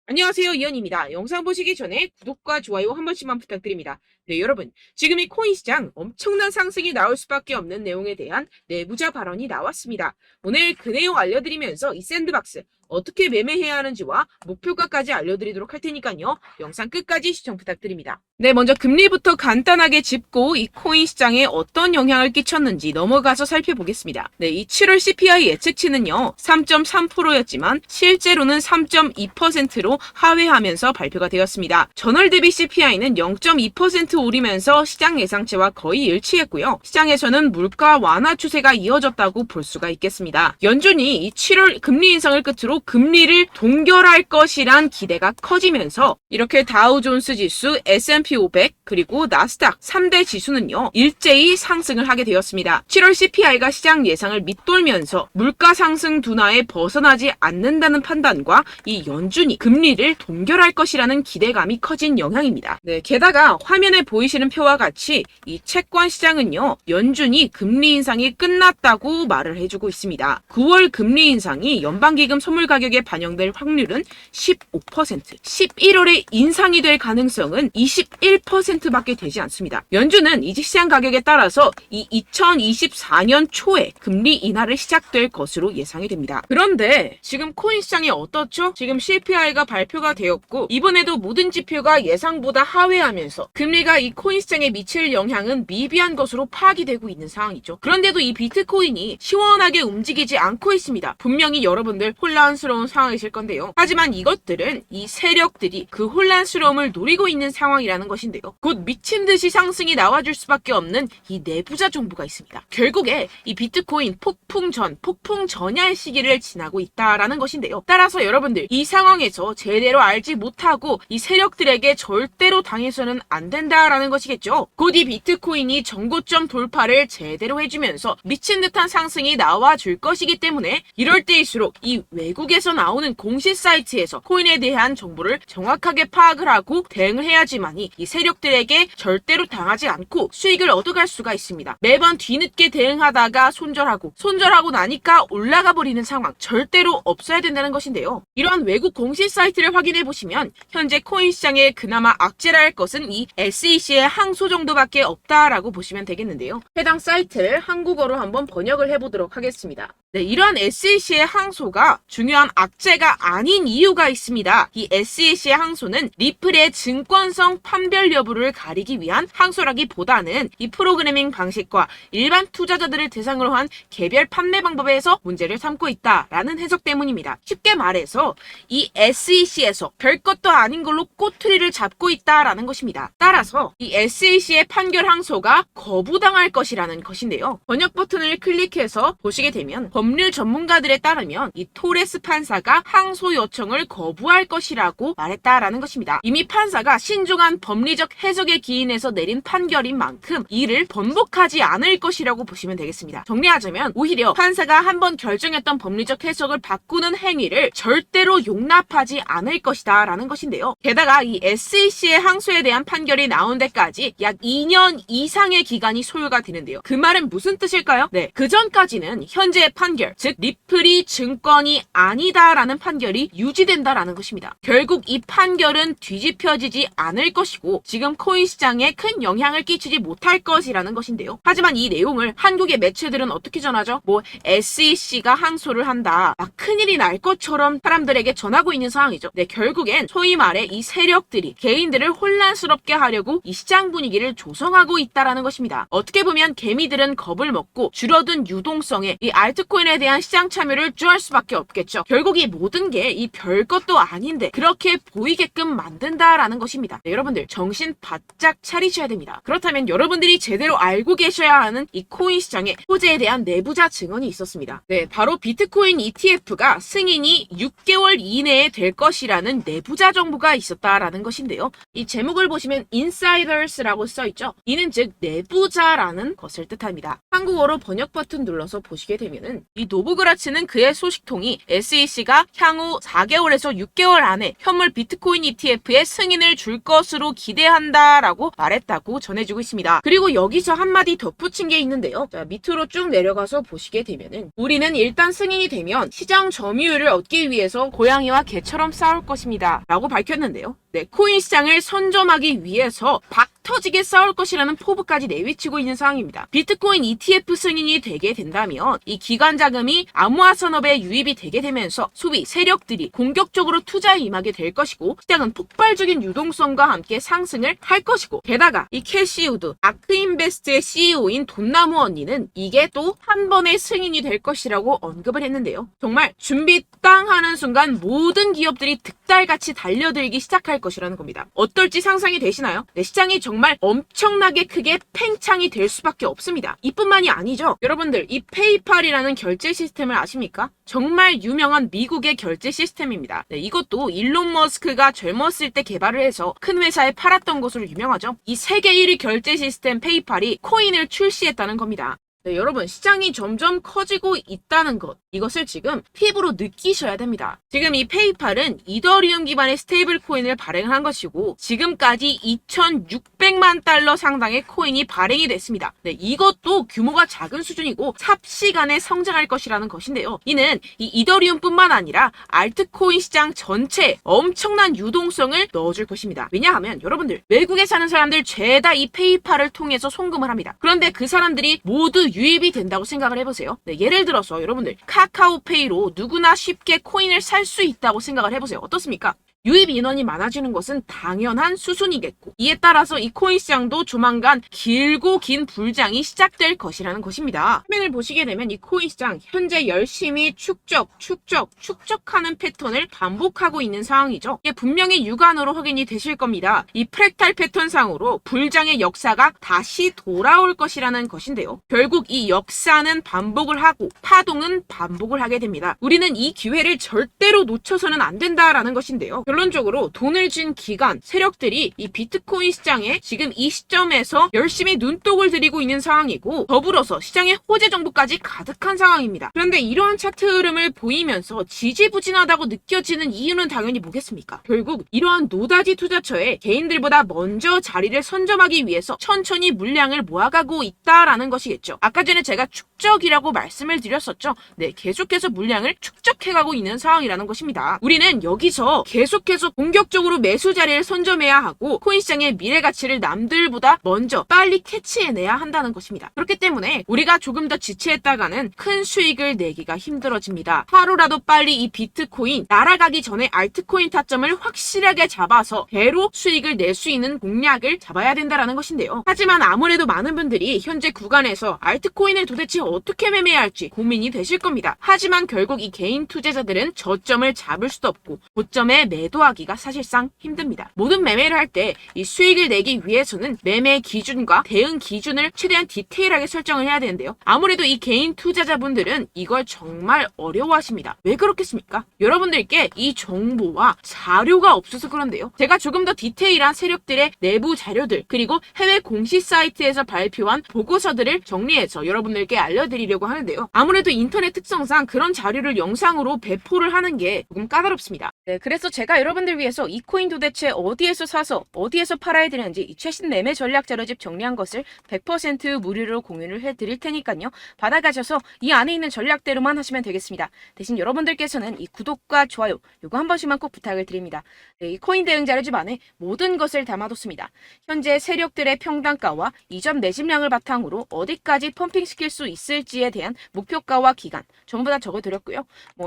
안녕하세요, 이현입니다. 영상 보시기 전에 구독과 좋아요 한 번씩만 부탁드립니다. 네, 여러분. 지금 이 코인 시장 엄청난 상승이 나올 수밖에 없는 내용에 대한 내부자 발언이 나왔습니다. 오늘 그 내용 알려드리면서 이 샌드박스 어떻게 매매해야 하는지와 목표가까지 알려드리도록 할 테니까요. 영상 끝까지 시청 부탁드립니다. 네, 먼저 금리부터 간단하게 짚고 이 코인 시장에 어떤 영향을 끼쳤는지 넘어가서 살펴보겠습니다. 네, 이 7월 CPI 예측치는요, 3.3%였지만 실제로는 3.2%로 하회하면서 발표가 되었습니다. 전월 대비 CPI는 0.2% 오르면서 시장 예상치와 거의 일치했고요. 시장에서는 물가 완화 추세가 이어졌다고 볼 수가 있겠습니다. 연준이 이 7월 금리 인상을 끝으로 금리를 동결할 것이란 기대가 커지면서 이렇게 다우존스 지수, S&P 500, 그리고 나스닥 3대 지수는요, 일제히 상승을 하게 되었습니다. 7월 CPI가 시장 예상을 밑돌면서 물가 상승 둔화에 벗어나지 않는다는 판단과 이 연준이 금리를 동결할 것이라는 기대감이 커진 영향입니다. 네, 게다가 화면에 보이시는 표와 같이 이 채권 시장은요, 연준이 금리 인상이 끝났다고 말을 해주고 있습니다. 9월 금리 인상이 연방기금 선물 가격에 반영될 확률은 15%, 11월에 인상이 될 가능성은 21%밖에 되지 않습니다. 연준은 이제 시장 가격에 따라서 이 2024년 초에 금리 인하를 시작될 것으로 예상이 됩니다. 그런데 지금 코인 시장이 어떻죠? 지금 CPI가 발표가 되었고 이번에도 모든 지표가 예상보다 하회하면서 금리가 이 코인 시장에 미칠 영향은 미비한 것으로 파악이 되고 있는 상황이죠. 그런데도 이 비트코인이 시원하게 움직이지 않고 있습니다. 분명히 여러분들 혼란스러운 상황이실 건데요. 하지만 이것들은 이 세력들이 그 혼란스러움을 노리고 있는 상황이라는 것인데요. 곧 미친 듯이 상승이 나와줄 수밖에 없는 이 내부자 정보가 있습니다. 결국에 이 비트코인 폭풍 전야의 시기를 지나고 있다라는 것인데요. 따라서 여러분들 이 상황에서 제대로 알지 못하고 이 세력들에게 절대로 당해서는 안 된다라는 것이겠죠. 곧 이 비트코인이 정고점 돌파를 제대로 해주면서 미친 듯한 상승이 나와줄 것이기 때문에 이럴 때일수록 이 외국에서 나오는 공시 사이트에서 코인에 대한 정보를 정확하게 파악을 하고 대응을 해야지만이 이 세력들에게 절대로 당하지 않고 수익을 얻어갈 수가 있습니다. 매번 뒤늦게 대응하다가 손절하고 나니까 올라가 버리는 상황 절대로 없어야 된다는 것인데요. 이러한 외국 공시 사이트를 확인해 보시면 현재 코인 시장에 그나마 악재라 할 것은 이 SEC의 항소 정도밖에 없다라고 보시면 되겠는데요. 해당 사이트를 한국어로 한번 번역을 해보도록 하겠습니다. 네, 이러한 SEC의 항소가 중요한 악재가 아닌 이유가 있습니다. 이 SEC의 항소는 리플의 증권성 판별 여부를 가리기 위한 항소라기보다는 이 프로그래밍 방식과 일반 투자자들을 대상으로 한 개별 판매 방법에서 문제를 삼고 있다라는 해석 때문입니다. 쉽게 말해서 이 SEC에서 별것도 아닌 걸로 꼬투리를 잡고 있다라는 것입니다. 따라서 이 SEC의 판결 항소가 거부당할 것이라는 것인데요. 번역 버튼을 클릭해서 보시게 되면 법률 전문가들에 따르면 이 토레스 판사가 항소 요청을 거부할 것이라고 말했다라는 것입니다. 이미 판사가 신중한 법리적 해석에 기인해서 내린 판결인 만큼 이를 번복하지 않을 것이라고 보시면 되겠습니다. 정리하자면 오히려 판사가 한번 결정했던 법리적 해석을 바꾸는 행위를 절대로 용납하지 않을 것이다 라는 것인데요. 게다가 이 SEC의 항소에 대한 판결이 나온 데까지 약 2년 이상의 기간이 소요가 되는데요. 그 말은 무슨 뜻일까요? 네, 그 전까지는 현재의 판결, 즉 리플이 증권이 아니다라는 판결이 유지된다라는 것입니다. 결국 이 판결은 뒤집혀지지 않을 것이고 지금 코인 시장에 큰 영향을 끼치지 못할 것이라는 것인데요. 하지만 이 내용을 한국의 매체들은 어떻게 전하죠? SEC가 항소를 한다. 큰일이 날 것처럼 사람들에게 전하고 있는 상황이죠. 네, 결국엔 소위 말해 이 세력들이 개인들을 혼란스럽게 하려고 이 시장 분위기를 조성하고 있다라는 것입니다. 어떻게 보면 개미들은 겁을 먹고 줄어든 유동성에 이 알트코인에 대한 시장 참여를 쭈할 수밖에 없겠죠. 결국 이 모든 게 이 별것도 아닌데 그렇게 보이게끔 만든다라는 것입니다. 네, 여러분들 정신 바짝 차리셔야 됩니다. 그렇다면 여러분들이 제대로 알고 계셔야 하는 이 코인 시장의 호재에 대한 내부자 증언이 있었습니다. 네, 바로 비트코인 ETF가 승인이 6개월 이내에 될 것이라는 내부자 정보가 있었다라는 것인데요. 이 제목을 보시면 insiders라고 써있죠. 이는 즉 내부자라는 것을 뜻합니다. 한국어로 번역 버튼 눌러서 보시게 되면은 이 노브그라츠는 그의 소식통이 SEC가 향후 4개월에서 6개월 안에 현물 비트코인 ETF의 승인을 줄 것으로 기대한다라고 말했다고 전해지고 있습니다. 그리고 여기서 한마디 덧붙인 게 있는데요. 자, 밑으로 쭉 내려가서 보시게 되면은 우리는 일단 승인이 되면 시장 점유율을 얻기 위해서 고양이와 개처럼 싸울 것입니다. 라고 밝혔는데요. 네, 코인 시장을 선점하기 위해서 터지게 싸울 것이라는 포부까지 내비치고 있는 상황입니다. 비트코인 ETF 승인이 되게 된다면 이 기관 자금이 암호화 산업에 유입이 되게 되면서 소비 세력들이 공격적으로 투자에 임하게 될 것이고 시장은 폭발적인 유동성과 함께 상승을 할 것이고 게다가 이 캐시 우드 아크인베스트의 CEO인 돈나무 언니는 이게 또 한 번의 승인이 될 것이라고 언급을 했는데요. 정말 준비 땅 하는 순간 모든 기업들이 득달같이 달려들기 시작할 것이라는 겁니다. 어떨지 상상이 되시나요? 네, 시장이 정말 엄청나게 크게 팽창이 될 수밖에 없습니다. 이뿐만이 아니죠. 여러분들 이 페이팔이라는 결제 시스템을 아십니까? 정말 유명한 미국의 결제 시스템입니다. 네, 이것도 일론 머스크가 젊었을 때 개발을 해서 큰 회사에 팔았던 것으로 유명하죠. 이 세계 1위 결제 시스템 페이팔이 코인을 출시했다는 겁니다. 네, 여러분 시장이 점점 커지고 있다는 것 이것을 지금 피부로 느끼셔야 됩니다. 지금 이 페이팔은 이더리움 기반의 스테이블 코인을 발행을 한 것이고 지금까지 2,600만 달러 상당의 코인이 발행이 됐습니다. 네, 이것도 규모가 작은 수준이고 삽시간에 성장할 것이라는 것인데요. 이는 이 이더리움뿐만 아니라 알트코인 시장 전체에 엄청난 유동성을 넣어줄 것입니다. 왜냐하면 여러분들 외국에 사는 사람들 죄다 이 페이팔을 통해서 송금을 합니다. 그런데 그 사람들이 모두 유입이 된다고 생각을 해보세요. 네, 예를 들어서 여러분들 카카오페이로 누구나 쉽게 코인을 살 수 있다고 생각을 해보세요. 어떻습니까? 유입 인원이 많아지는 것은 당연한 수순이겠고 이에 따라서 이 코인 시장도 조만간 길고 긴 불장이 시작될 것이라는 것입니다. 화면을 보시게 되면 이 코인 시장 현재 열심히 축적하는 패턴을 반복하고 있는 상황이죠. 이게 분명히 육안으로 확인이 되실 겁니다. 이 프랙탈 패턴상으로 불장의 역사가 다시 돌아올 것이라는 것인데요. 결국 이 역사는 반복을 하고 파동은 반복을 하게 됩니다. 우리는 이 기회를 절대로 놓쳐서는 안 된다라는 것인데요. 결론적으로 돈을 쥔 기관, 세력들이 이 비트코인 시장에 지금 이 시점에서 열심히 눈독을 들이고 있는 상황이고 더불어서 시장에 호재 정보까지 가득한 상황입니다. 그런데 이러한 차트 흐름을 보이면서 지지부진하다고 느껴지는 이유는 당연히 뭐겠습니까? 결국 이러한 노다지 투자처에 개인들보다 먼저 자리를 선점하기 위해서 천천히 물량을 모아가고 있다라는 것이겠죠. 아까 전에 제가 축적이라고 말씀을 드렸었죠. 네, 계속해서 물량을 축적해가고 있는 상황이라는 것입니다. 우리는 여기서 계속해서 공격적으로 매수 자리를 선점해야 하고 코인 시장의 미래 가치를 남들보다 먼저 빨리 캐치해내야 한다는 것입니다. 그렇기 때문에 우리가 조금 더 지체했다가는 큰 수익을 내기가 힘들어집니다. 하루라도 빨리 이 비트코인 날아가기 전에 알트코인 타점을 확실하게 잡아서 배로 수익을 낼 수 있는 공략을 잡아야 된다는 것인데요. 하지만 아무래도 많은 분들이 현재 구간에서 알트코인을 도대체 어떻게 매매해야 할지 고민이 되실 겁니다. 하지만 결국 이 개인 투자자들은 저점을 잡을 수도 없고 고점에 매도하기가 사실상 힘듭니다. 모든 매매를 할 때 이 수익을 내기 위해서는 매매 기준과 대응 기준을 최대한 디테일하게 설정을 해야 되는데요. 아무래도 이 개인 투자자분들은 이걸 정말 어려워하십니다. 왜 그렇겠습니까? 여러분들께 이 정보와 자료가 없어서 그런데요. 제가 조금 더 디테일한 세력들의 내부 자료들 그리고 해외 공시 사이트에서 발표한 보고서들을 정리해서 여러분들께 알려드리려고 하는데요. 아무래도 인터넷 특성상 그런 자료를 영상으로 배포를 하는 게 조금 까다롭습니다. 네, 그래서 제가 여러분들 위해서 이 코인 도대체 어디에서 사서 어디에서 팔아야 되는지 이 최신 매매 전략 자료집 정리한 것을 100% 무료로 공유를 해드릴 테니까요. 받아가셔서 이 안에 있는 전략대로만 하시면 되겠습니다. 대신 여러분들께서는 이 구독과 좋아요 요거 한 번씩만 꼭 부탁을 드립니다. 네, 이 코인 대응 자료집 안에 모든 것을 담아뒀습니다. 현재 세력들의 평단가와 이전 매집량을 바탕으로 어디까지 펌핑시킬 수 있을지에 대한 목표가와 기간 전부 다 적어드렸고요.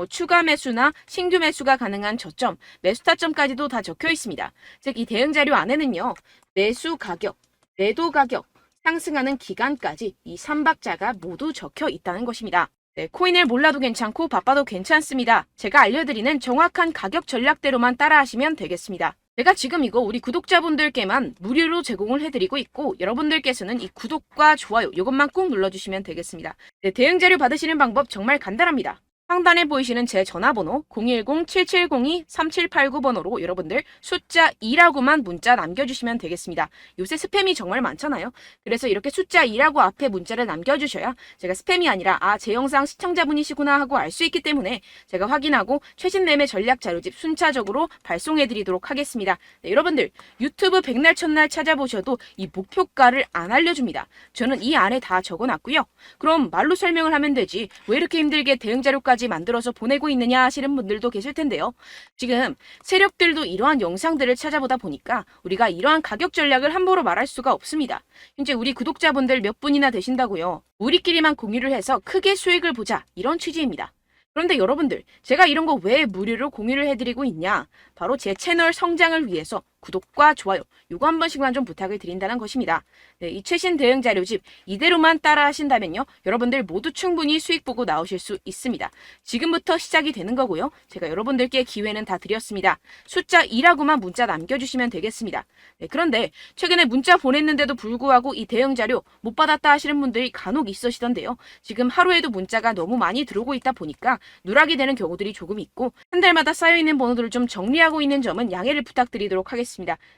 추가 매수나 신규 매수가 가능한 저점, 매수 타점까지도 다 적혀 있습니다. 즉 이 대응 자료 안에는요. 매수 가격, 매도 가격, 상승하는 기간까지 이 3박자가 모두 적혀 있다는 것입니다. 네, 코인을 몰라도 괜찮고 바빠도 괜찮습니다. 제가 알려드리는 정확한 가격 전략대로만 따라하시면 되겠습니다. 제가 지금 이거 우리 구독자분들께만 무료로 제공을 해드리고 있고 여러분들께서는 이 구독과 좋아요 이것만 꼭 눌러주시면 되겠습니다. 네, 대응 자료 받으시는 방법 정말 간단합니다. 상단에 보이시는 제 전화번호 010-7702-3789번호로 여러분들 숫자 2라고만 문자 남겨주시면 되겠습니다. 요새 스팸이 정말 많잖아요. 그래서 이렇게 숫자 2라고 앞에 문자를 남겨주셔야 제가 스팸이 아니라 제 영상 시청자분이시구나 하고 알 수 있기 때문에 제가 확인하고 최신 매매 전략 자료집 순차적으로 발송해드리도록 하겠습니다. 네, 여러분들 유튜브 백날 첫날 찾아보셔도 이 목표가를 안 알려줍니다. 저는 이 안에 다 적어놨고요. 그럼 말로 설명을 하면 되지 왜 이렇게 힘들게 대응 자료까지 만들어서 보내고 있느냐 하시는 분들도 계실 텐데요. 지금 세력들도 이러한 영상들을 찾아보다 보니까 우리가 이러한 가격 전략을 함부로 말할 수가 없습니다. 현재 우리 구독자분들 몇 분이나 되신다고요. 우리끼리만 공유를 해서 크게 수익을 보자 이런 취지입니다. 그런데 여러분들 제가 이런 거 왜 무료로 공유를 해드리고 있냐? 바로 제 채널 성장을 위해서 구독과 좋아요 요거 한 번씩만 좀 부탁을 드린다는 것입니다. 네, 이 최신 대응 자료집 이대로만 따라 하신다면요. 여러분들 모두 충분히 수익 보고 나오실 수 있습니다. 지금부터 시작이 되는 거고요. 제가 여러분들께 기회는 다 드렸습니다. 숫자 2라고만 문자 남겨주시면 되겠습니다. 네, 그런데 최근에 문자 보냈는데도 불구하고 이 대응 자료 못 받았다 하시는 분들이 간혹 있으시던데요. 지금 하루에도 문자가 너무 많이 들어오고 있다 보니까 누락이 되는 경우들이 조금 있고 한 달마다 쌓여있는 번호들을 좀 정리하고 있는 점은 양해를 부탁드리도록 하겠습니다.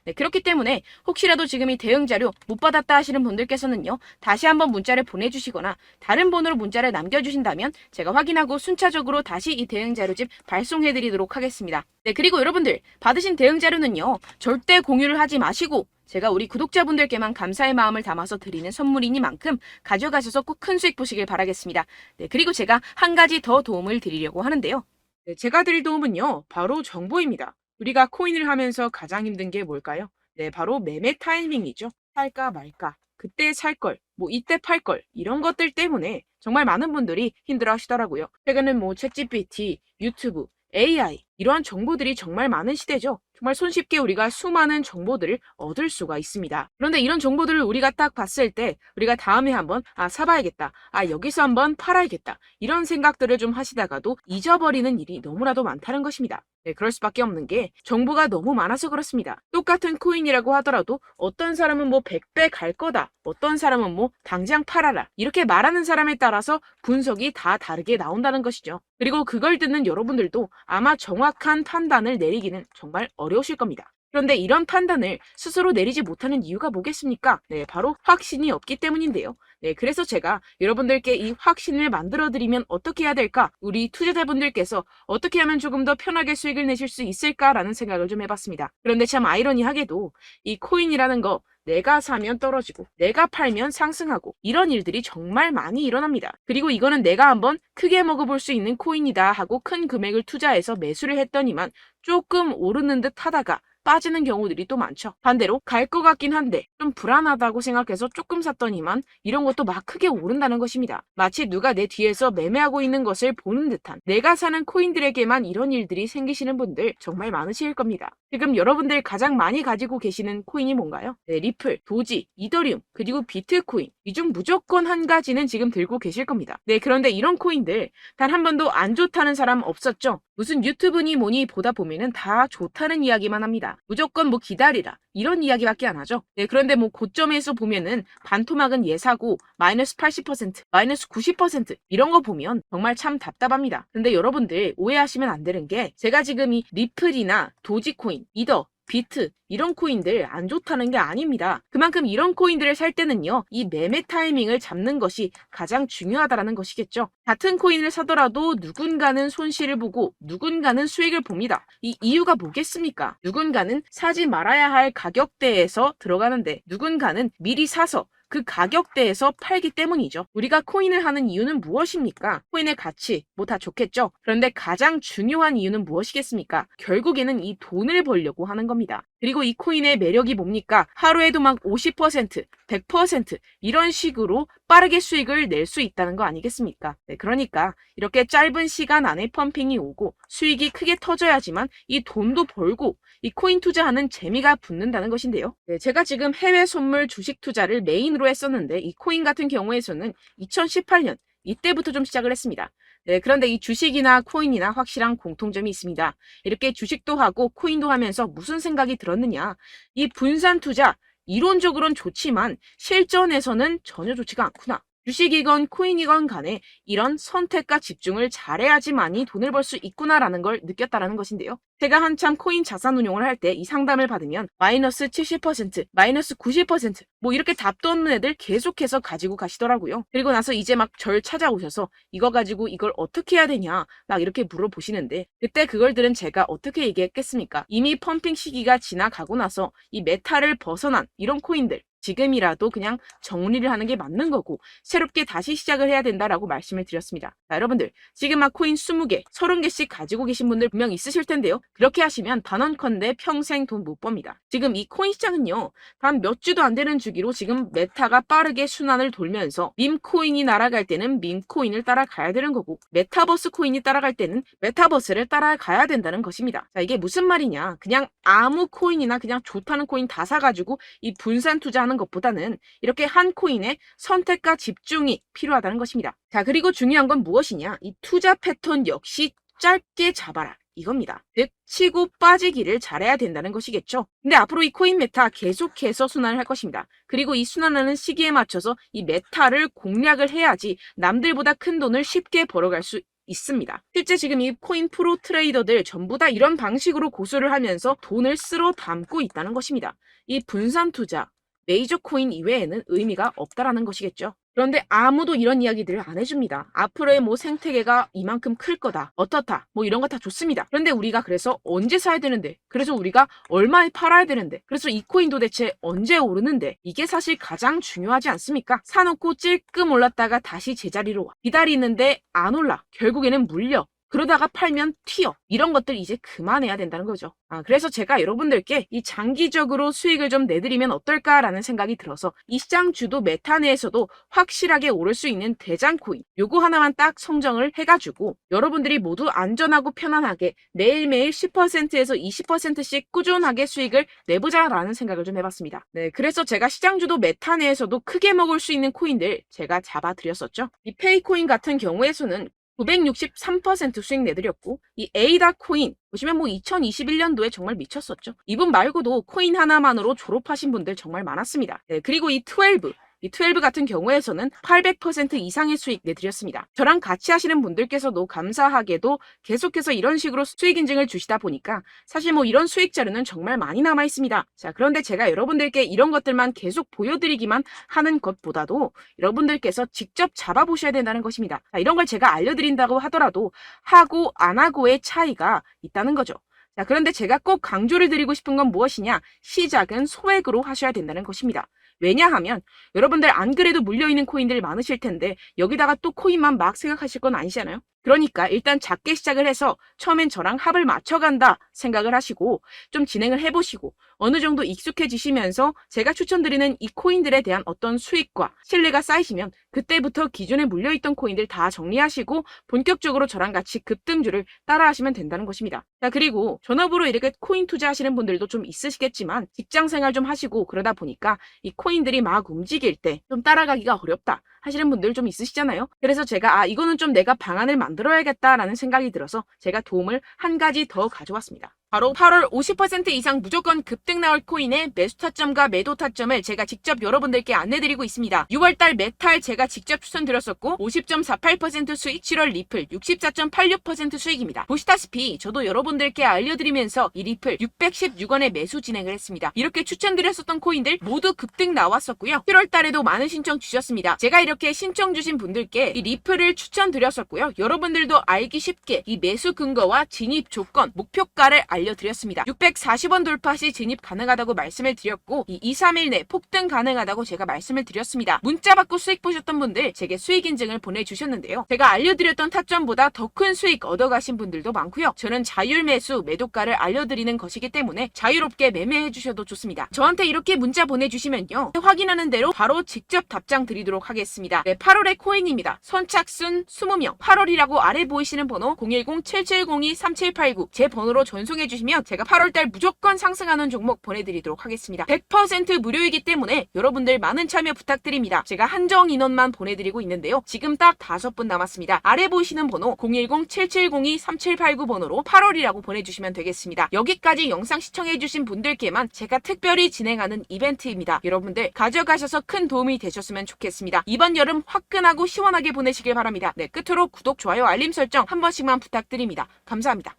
네, 그렇기 때문에 혹시라도 지금 이 대응 자료 못 받았다 하시는 분들께서는요. 다시 한번 문자를 보내주시거나 다른 번호로 문자를 남겨주신다면 제가 확인하고 순차적으로 다시 이 대응 자료집 발송해드리도록 하겠습니다. 네, 그리고 여러분들 받으신 대응 자료는요. 절대 공유를 하지 마시고 제가 우리 구독자분들께만 감사의 마음을 담아서 드리는 선물이니만큼 가져가셔서 꼭 큰 수익 보시길 바라겠습니다. 네, 그리고 제가 한 가지 더 도움을 드리려고 하는데요. 네, 제가 드릴 도움은요, 바로 정보입니다. 우리가 코인을 하면서 가장 힘든 게 뭘까요? 네, 바로 매매 타이밍이죠. 살까 말까, 그때 살 걸, 뭐 이때 팔 걸, 이런 것들 때문에 정말 많은 분들이 힘들어 하시더라고요. 최근은 뭐 챗GPT, 유튜브, AI, 이러한 정보들이 정말 많은 시대죠. 정말 손쉽게 우리가 수많은 정보들을 얻을 수가 있습니다. 그런데 이런 정보들을 우리가 딱 봤을 때 우리가 다음에 한번 사봐야겠다. 여기서 한번 팔아야겠다. 이런 생각들을 좀 하시다가도 잊어버리는 일이 너무나도 많다는 것입니다. 네, 그럴 수밖에 없는 게 정보가 너무 많아서 그렇습니다. 똑같은 코인이라고 하더라도 어떤 사람은 뭐 100배 갈 거다. 어떤 사람은 뭐 당장 팔아라. 이렇게 말하는 사람에 따라서 분석이 다 다르게 나온다는 것이죠. 그리고 그걸 듣는 여러분들도 아마 정확한 판단을 내리기는 정말 어려우실 겁니다. 그런데 이런 판단을 스스로 내리지 못하는 이유가 뭐겠습니까? 네, 바로 확신이 없기 때문인데요. 네, 그래서 제가 여러분들께 이 확신을 만들어드리면 어떻게 해야 될까? 우리 투자자분들께서 어떻게 하면 조금 더 편하게 수익을 내실 수 있을까라는 생각을 좀 해봤습니다. 그런데 참 아이러니하게도 이 코인이라는 거 내가 사면 떨어지고 내가 팔면 상승하고 이런 일들이 정말 많이 일어납니다. 그리고 이거는 내가 한번 크게 먹어볼 수 있는 코인이다 하고 큰 금액을 투자해서 매수를 했더니만 조금 오르는 듯 하다가 빠지는 경우들이 또 많죠. 반대로 갈 것 같긴 한데 좀 불안하다고 생각해서 조금 샀더니만 이런 것도 막 크게 오른다는 것입니다. 마치 누가 내 뒤에서 매매하고 있는 것을 보는 듯한 내가 사는 코인들에게만 이런 일들이 생기시는 분들 정말 많으실 겁니다. 지금 여러분들 가장 많이 가지고 계시는 코인이 뭔가요? 네, 리플, 도지, 이더리움, 그리고 비트코인. 이 중 무조건 한 가지는 지금 들고 계실 겁니다. 네, 그런데 이런 코인들 단 한 번도 안 좋다는 사람 없었죠? 무슨 유튜브니 뭐니 보다 보면은 다 좋다는 이야기만 합니다. 무조건 뭐 기다리라 이런 이야기밖에 안 하죠. 네, 그런데 뭐 고점에서 보면은 반토막은 예사고 마이너스 80%, 마이너스 90% 이런 거 보면 정말 참 답답합니다. 근데 여러분들 오해하시면 안 되는 게 제가 지금 이 리플이나 도지코인, 이더, 비트 이런 코인들 안 좋다는 게 아닙니다. 그만큼 이런 코인들을 살 때는요. 이 매매 타이밍을 잡는 것이 가장 중요하다는 것이겠죠. 같은 코인을 사더라도 누군가는 손실을 보고 누군가는 수익을 봅니다. 이 이유가 뭐겠습니까? 누군가는 사지 말아야 할 가격대에서 들어가는데 누군가는 미리 사서 그 가격대에서 팔기 때문이죠. 우리가 코인을 하는 이유는 무엇입니까? 코인의 가치, 뭐 다 좋겠죠? 그런데 가장 중요한 이유는 무엇이겠습니까? 결국에는 이 돈을 벌려고 하는 겁니다. 그리고 이 코인의 매력이 뭡니까? 하루에도 막 50%, 100% 이런 식으로 빠르게 수익을 낼 수 있다는 거 아니겠습니까? 네, 그러니까 이렇게 짧은 시간 안에 펌핑이 오고 수익이 크게 터져야지만 이 돈도 벌고 이 코인 투자하는 재미가 붙는다는 것인데요. 네, 제가 지금 해외 선물 주식 투자를 메인으로 했었는데 이 코인 같은 경우에서는 2018년 이때부터 좀 시작을 했습니다. 네, 그런데 이 주식이나 코인이나 확실한 공통점이 있습니다. 이렇게 주식도 하고 코인도 하면서 무슨 생각이 들었느냐? 이 분산 투자 이론적으로는 좋지만 실전에서는 전혀 좋지가 않구나. 주식이건 코인이건 간에 이런 선택과 집중을 잘해야지만이 돈을 벌 수 있구나라는 걸 느꼈다라는 것인데요. 제가 한참 코인 자산 운용을 할 때 이 상담을 받으면 마이너스 70%, 마이너스 90%, 뭐 이렇게 답도 없는 애들 계속해서 가지고 가시더라고요. 그리고 나서 이제 막 절 찾아오셔서 이거 가지고 이걸 어떻게 해야 되냐 막 이렇게 물어보시는데 그때 그걸 들은 제가 어떻게 얘기했겠습니까? 이미 펌핑 시기가 지나가고 나서 이 메타를 벗어난 이런 코인들 지금이라도 그냥 정리를 하는 게 맞는 거고 새롭게 다시 시작을 해야 된다라고 말씀을 드렸습니다. 자, 여러분들 지금 막 코인 20개, 30개씩 가지고 계신 분들 분명 있으실 텐데요. 그렇게 하시면 단언컨대 평생 돈 못 법니다. 지금 이 코인 시장은요. 단 몇 주도 안 되는 주기로 지금 메타가 빠르게 순환을 돌면서 밈코인이 날아갈 때는 밈코인을 따라가야 되는 거고 메타버스 코인이 따라갈 때는 메타버스를 따라가야 된다는 것입니다. 자, 이게 무슨 말이냐. 그냥 아무 코인이나 그냥 좋다는 코인 다 사가지고 이 분산 투자하는 것보다는 이렇게 한 코인에 선택과 집중이 필요하다는 것입니다. 자, 그리고 중요한 건 무엇이냐? 이 투자 패턴 역시 짧게 잡아라. 이겁니다. 즉 치고 빠지기를 잘해야 된다는 것이겠죠. 근데 앞으로 이 코인 메타 계속해서 순환을 할 것입니다. 그리고 이 순환하는 시기에 맞춰서 이 메타를 공략을 해야지 남들보다 큰 돈을 쉽게 벌어갈 수 있습니다. 실제 지금 이 코인 프로 트레이더들 전부 다 이런 방식으로 고수를 하면서 돈을 쓸어 담고 있다는 것입니다. 이 분산 투자, 메이저 코인 이외에는 의미가 없다라는 것이겠죠. 그런데 아무도 이런 이야기들을 안 해줍니다. 앞으로의 뭐 생태계가 이만큼 클 거다. 어떻다. 뭐 이런 거 다 좋습니다. 그런데 우리가 그래서 언제 사야 되는데? 그래서 우리가 얼마에 팔아야 되는데? 그래서 이 코인 도대체 언제 오르는데? 이게 사실 가장 중요하지 않습니까? 사놓고 찔끔 올랐다가 다시 제자리로 와. 기다리는데 안 올라. 결국에는 물려. 그러다가 팔면 튀어. 이런 것들 이제 그만해야 된다는 거죠. 그래서 제가 여러분들께 이 장기적으로 수익을 좀 내드리면 어떨까라는 생각이 들어서 이 시장 주도 메타 내에서도 확실하게 오를 수 있는 대장 코인 요거 하나만 딱 선정을 해가지고 여러분들이 모두 안전하고 편안하게 매일매일 10%에서 20%씩 꾸준하게 수익을 내보자라는 생각을 좀 해봤습니다. 네, 그래서 제가 시장 주도 메타 내에서도 크게 먹을 수 있는 코인들 제가 잡아드렸었죠. 이 페이코인 같은 경우에서는 963% 수익 내드렸고 이 에이다 코인 보시면 뭐 2021년도에 정말 미쳤었죠. 이분 말고도 코인 하나만으로 졸업하신 분들 정말 많았습니다. 네, 그리고 이 12 같은 경우에서는 800% 이상의 수익 내드렸습니다. 저랑 같이 하시는 분들께서도 감사하게도 계속해서 이런 식으로 수익 인증을 주시다 보니까 사실 뭐 이런 수익 자료는 정말 많이 남아 있습니다. 자, 그런데 제가 여러분들께 이런 것들만 계속 보여드리기만 하는 것보다도 여러분들께서 직접 잡아보셔야 된다는 것입니다. 자, 이런 걸 제가 알려드린다고 하더라도 하고 안 하고의 차이가 있다는 거죠. 자, 그런데 제가 꼭 강조를 드리고 싶은 건 무엇이냐? 시작은 소액으로 하셔야 된다는 것입니다. 왜냐하면 여러분들 안 그래도 물려있는 코인들 많으실 텐데 여기다가 또 코인만 막 생각하실 건 아니잖아요. 그러니까 일단 작게 시작을 해서 처음엔 저랑 합을 맞춰간다 생각을 하시고 좀 진행을 해보시고 어느 정도 익숙해지시면서 제가 추천드리는 이 코인들에 대한 어떤 수익과 신뢰가 쌓이시면 그때부터 기존에 물려있던 코인들 다 정리하시고 본격적으로 저랑 같이 급등주를 따라하시면 된다는 것입니다. 자, 그리고 전업으로 이렇게 코인 투자하시는 분들도 좀 있으시겠지만 직장생활 좀 하시고 그러다 보니까 이 코인들이 막 움직일 때 좀 따라가기가 어렵다 하시는 분들 좀 있으시잖아요. 그래서 제가 이거는 좀 내가 방안을 만들어야겠다라는 생각이 들어서 제가 도움을 한 가지 더 가져왔습니다. 바로 8월 50% 이상 무조건 급등 나올 코인의 매수 타점과 매도 타점을 제가 직접 여러분들께 안내드리고 있습니다. 6월달 메탈 제가 직접 추천드렸었고 50.48% 수익, 7월 리플 64.86% 수익입니다. 보시다시피 저도 여러분들께 알려드리면서 이 리플 616원에 매수 진행을 했습니다. 이렇게 추천드렸었던 코인들 모두 급등 나왔었고요. 7월달에도 많은 신청 주셨습니다. 제가 이렇게 신청 주신 분들께 이 리플을 추천드렸었고요. 여러분들도 알기 쉽게 이 매수 근거와 진입 조건, 목표가를 알려드렸습니다. 640원 돌파 시 진입 가능하다고 말씀을 드렸고 이 2, 3일 내 폭등 가능하다고 제가 말씀을 드렸습니다. 문자 받고 수익 보셨던 분들 제게 수익 인증을 보내주셨는데요. 제가 알려드렸던 타점보다 더 큰 수익 얻어가신 분들도 많고요. 저는 자율 매수 매도가를 알려드리는 것이기 때문에 자유롭게 매매해 주셔도 좋습니다. 저한테 이렇게 문자 보내주시면요. 확인하는 대로 바로 직접 답장 드리도록 하겠습니다. 네, 8월의 코인입니다. 선착순 20명 8월이라고 아래 보이시는 번호 010-7702-3789 제 번호로 전송해 신청해주시면 제가 8월달 무조건 상승하는 종목 보내드리도록 하겠습니다. 100% 무료이기 때문에 여러분들 많은 참여 부탁드립니다. 제가 한정 인원만 보내드리고 있는데요. 지금 딱 5분 남았습니다. 아래 보이시는 번호 010-7702-3789 번호로 8월이라고 보내주시면 되겠습니다. 여기까지 영상 시청해주신 분들께만 제가 특별히 진행하는 이벤트입니다. 여러분들 가져가셔서 큰 도움이 되셨으면 좋겠습니다. 이번 여름 화끈하고 시원하게 보내시길 바랍니다. 네, 끝으로 구독, 좋아요, 알림 설정 한 번씩만 부탁드립니다. 감사합니다.